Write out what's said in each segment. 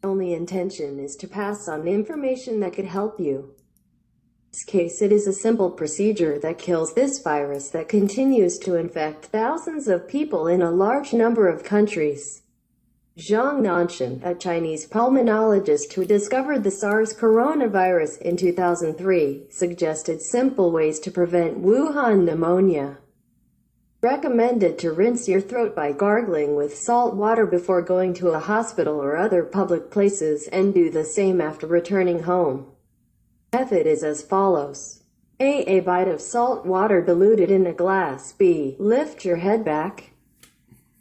Only intention is to pass on information that could help you. In this case, it is a simple procedure that kills this virus that continues to infect thousands of people in a large number of countries. Zhong Nanshan, a Chinese pulmonologist who discovered the SARS coronavirus in 2003, suggested simple ways to prevent Wuhan pneumonia. Recommended to rinse your throat by gargling with salt water before going to a hospital or other public places, and do the same after returning home. Method is as follows. A bite of salt water diluted in a glass. B. Lift your head back.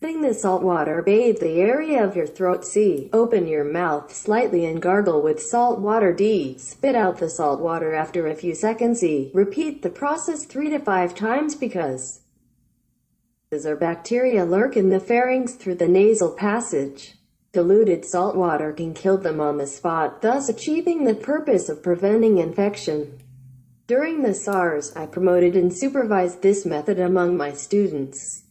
Letting the salt water bathe the area of your throat. C. Open your mouth slightly and gargle with salt water. D. Spit out the salt water after a few seconds. E. Repeat the process 3 to 5 times because or bacteria lurk in the pharynx through the nasal passage. Diluted salt water can kill them on the spot, thus achieving the purpose of preventing infection. During the SARS, I promoted and supervised this method among my students.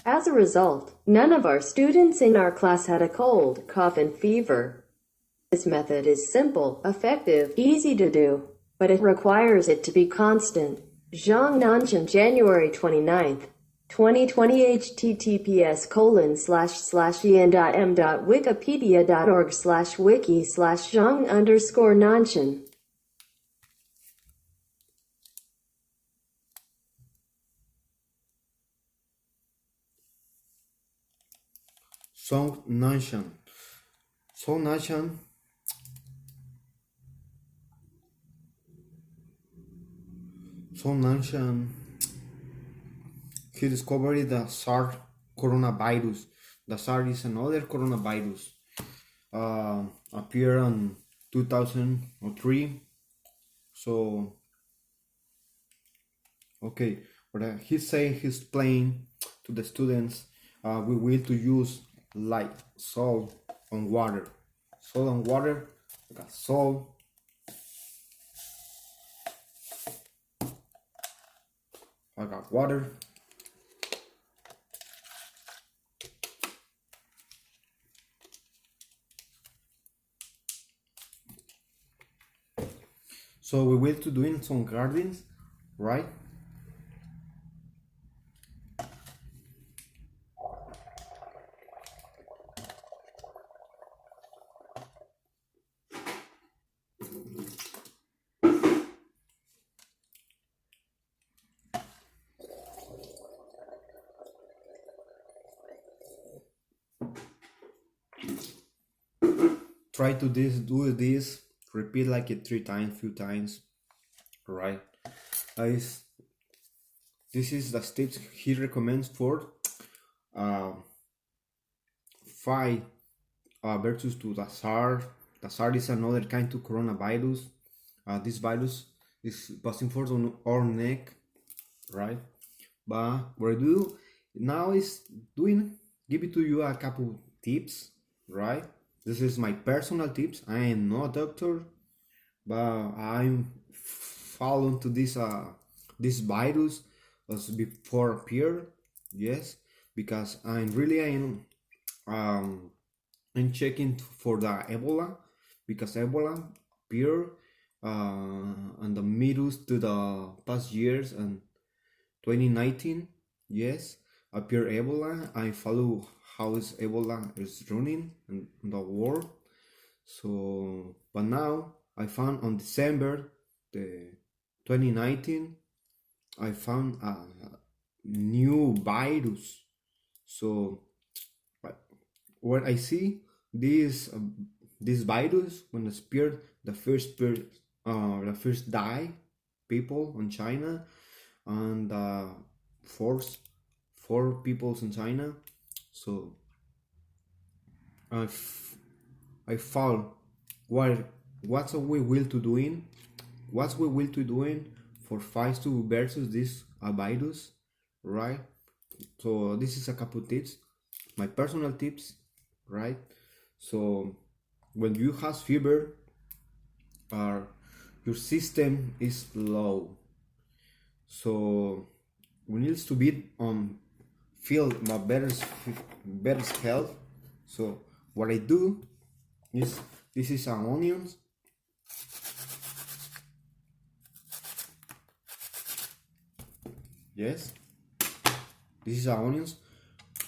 As a result, none of our students in our class had a cold, cough, and fever. This method is simple, effective, easy to do, but it requires it to be constant. Zhong Nanshan, January 29th. 2020 https://en.m.wikipedia.org/wiki/Zhong_Nanshan. Zhong Nanshan. Zhong Nanshan. Zhong Nanshan. He discovered the SARS coronavirus. The SARS is another coronavirus. Appeared in 2003. So, okay, what he's explained to the students, we will to use like salt and water. Salt and water, I got salt. I got water. So we will to doing some gardens, right? Try to do this, repeat like it 3 times, few times, right? Guys, this is the steps he recommends for fight versus to the SARS. The SARS is another kind of coronavirus. This virus is passing for on our neck, right? But what I do now is give it to you a couple tips, right? This is my personal tips. I am not a doctor, but I'm following to this virus as before appear. Yes, because I'm checking for the Ebola, because Ebola appeared and the middle to the past years and 2019. Yes, appear Ebola. I follow how is Ebola is running in the world. So, but now I found on December the 2019, I found a new virus. So, what I see this virus when it appeared, the first die people in China, and four people in China. So I found what we will to doing for fight to versus this virus, right? So this is a couple tips, my personal tips, right? So when you have fever, your system is low, so we need to be feel my better health. So what I do, This is an onions. Yes, this is our onions.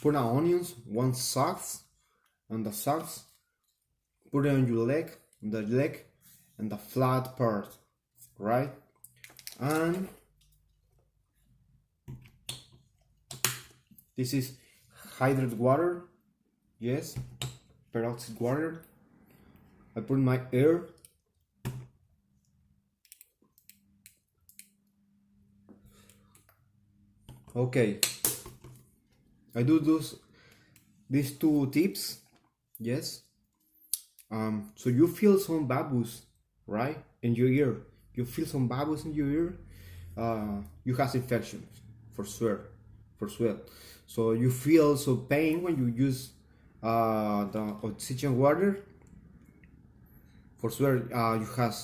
Put our onions, 1 socks, and the socks. Put it on your leg, and the flat part, right? And this is hydrated water. Yes, peroxide water. I put my air. Okay, I do these 2 tips. Yes. So you feel some bubbles, right, in your ear. You feel some bubbles in your ear. You have infections, for sure. So you feel so pain when you use the oxygen water. For sure, you have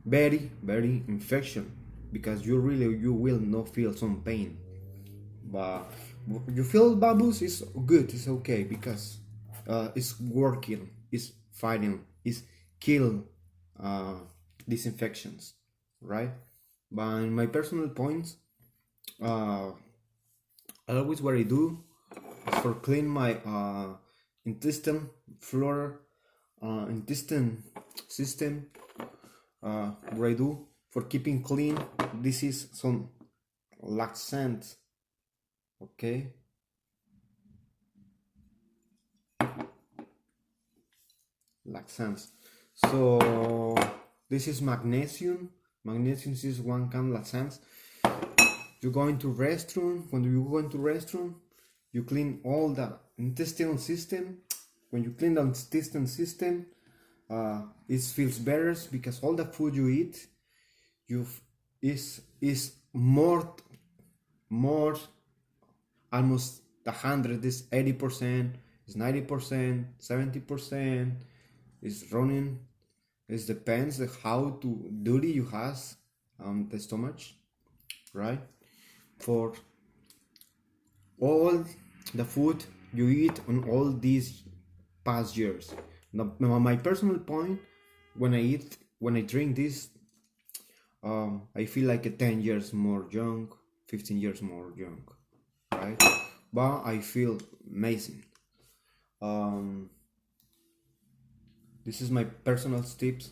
very infection, because you will not feel some pain. But you feel bubbles is good, it's okay, because it's working, it's fighting, it's kill these infections, right? But in my personal points, always what I do is for clean my intestine flora, intestine system. What I do for keeping clean, this is some laxant. Okay, laxants. So this is magnesium. Magnesium is 1 kind of laxants. You go into restroom. When you go into restroom, you clean all the intestinal system. When you clean the intestinal system, it feels better, because all the food you eat, is more almost 100, is 80%, is 90%, 70%, is running. It depends how to dirty you have the stomach, right? For all the food you eat on all these past years. Now, my personal point, when I drink this, I feel like a 10 years more young, 15 years more young, right? But I feel amazing. This is my personal tips.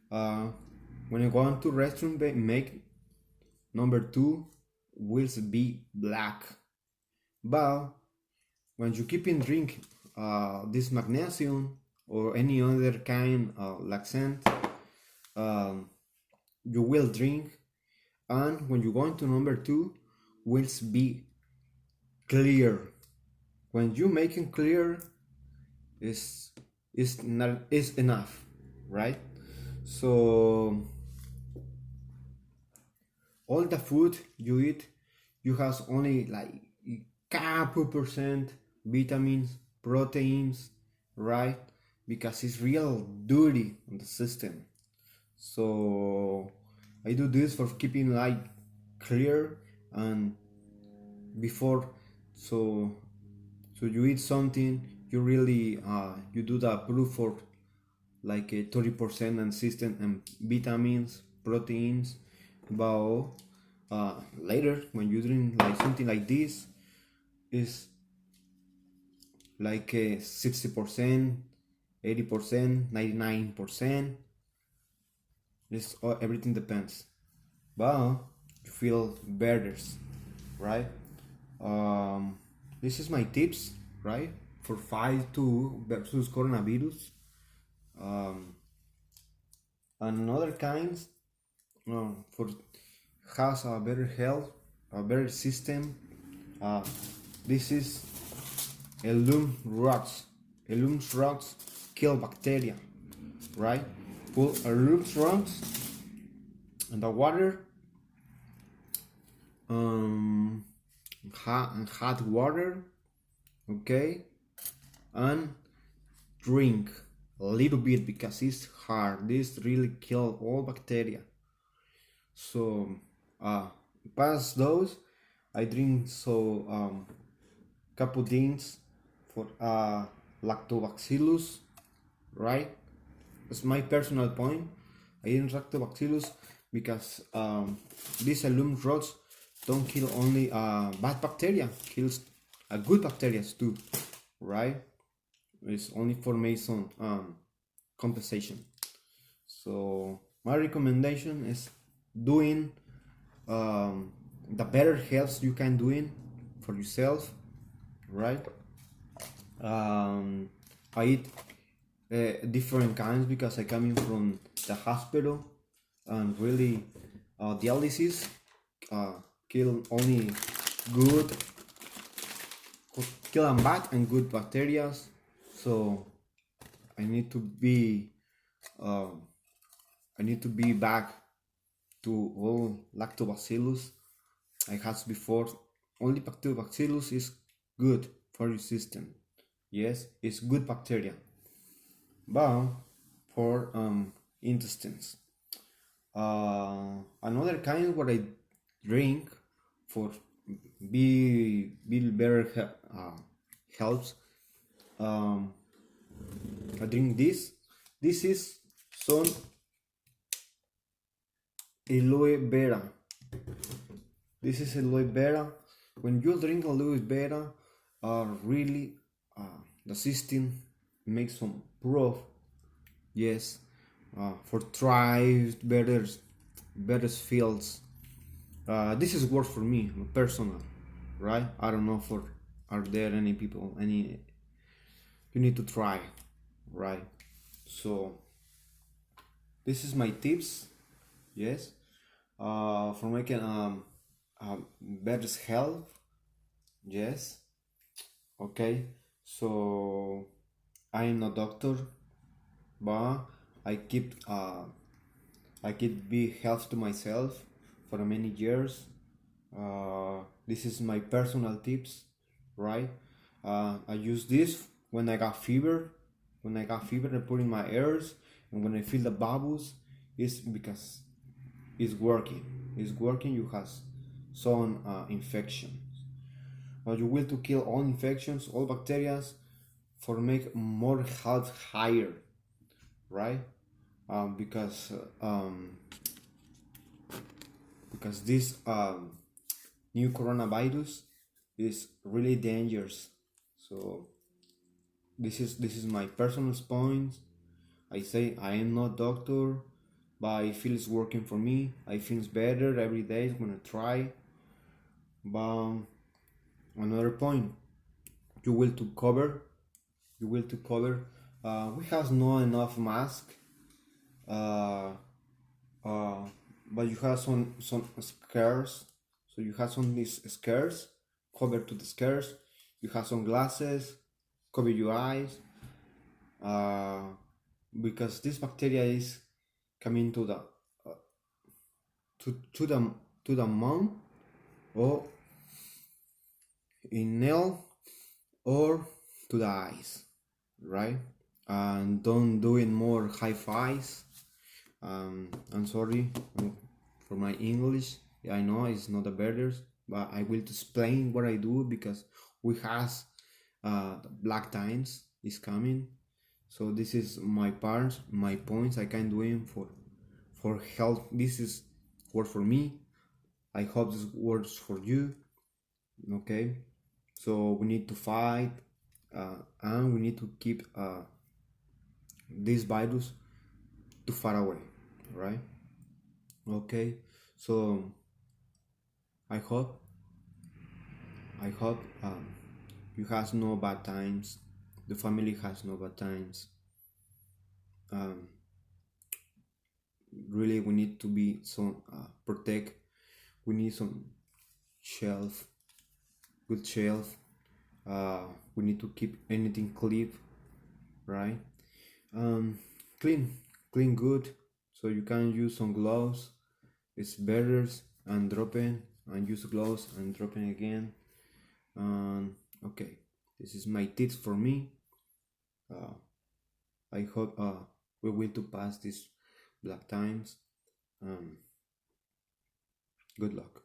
When you go into restroom, make number 2 will be black. But when you keep in drink this magnesium or any other kind of laxant, you will drink, and when you go into number 2 will be clear. When you make it clear, is enough, right? So all the food you eat, you have only like couple percent vitamins, proteins, right? Because it's real dirty on the system. So I do this for keeping like clear, and before, so you eat something, you really you do the proof for like a 30% and system and vitamins, proteins. But later, when you drink like something like this, is like a 60%, 80%, 99%. This everything depends, but you feel better, right? This is my tips, right, for fight to versus coronavirus. Another kinds for has a better health, a better system. This is alum rocks. Alum rocks kill bacteria, right? Put alum rocks in the water, hot water, okay, and drink a little bit, because it's hard. This really kill all bacteria. So past those, I drink couple drinks for lactobacillus, right? That's my personal point. I eat lactobacillus because these alum rods don't kill only bad bacteria, kills good bacteria too, right? It's only for mason compensation. So my recommendation is doing the better health you can do it for yourself, right? I eat different kinds because I coming from the hospital, and really dialysis kill only good, kill and bad and good bacteria. So I need to be back to all lactobacillus I had before. Only lactobacillus is good for your system. Yes, it's good bacteria, but for intestines. Another kind what I drink for be better helps. I drink this. This is some aloe vera. This is aloe vera. When you drink aloe vera, really the system makes some proof. Yes, for thrive better fields. This is work for me, personal, right? I don't know for are there any people any you need to try, right? So this is my tips, yes, for making better health, yes. Okay, so I am not doctor, but I keep be health to myself for many years. This is my personal tips, right? I use this when I got fever. When I got fever, I put in my ears, and when I feel the bubbles, it's because it's working. It's working. You have some infections. You will to kill all infections, all bacteria, for make more health higher, right? Because this new coronavirus is really dangerous. So this is my personal point. I say I am not doctor, but I feel it's working for me. I feel better every day. I'm gonna try. But another point, you will to cover. We have not enough mask. But you have some scares. So you have some these scares, cover to the scares. You have some glasses, cover your eyes, because this bacteria is coming to the to the mouth or in nail or to the eyes, right? And don't do it more high fives. I'm sorry for my English. I know it's not the better, but I will explain what I do because we has black times is coming. So this is my parts, my points I can do it for health. This is work for me. I hope this works for you. Okay, so we need to fight, and we need to keep this virus too far away, right? Okay, so I hope you has no bad times, the family has no bad times. Really we need to be some protect, we need some shelf, good shelf. We need to keep anything clean, right? Clean good, so you can use some gloves. It's better, and dropping and use gloves and dropping again. Okay, this is my tips for me. I hope we will to pass these black times. Good luck.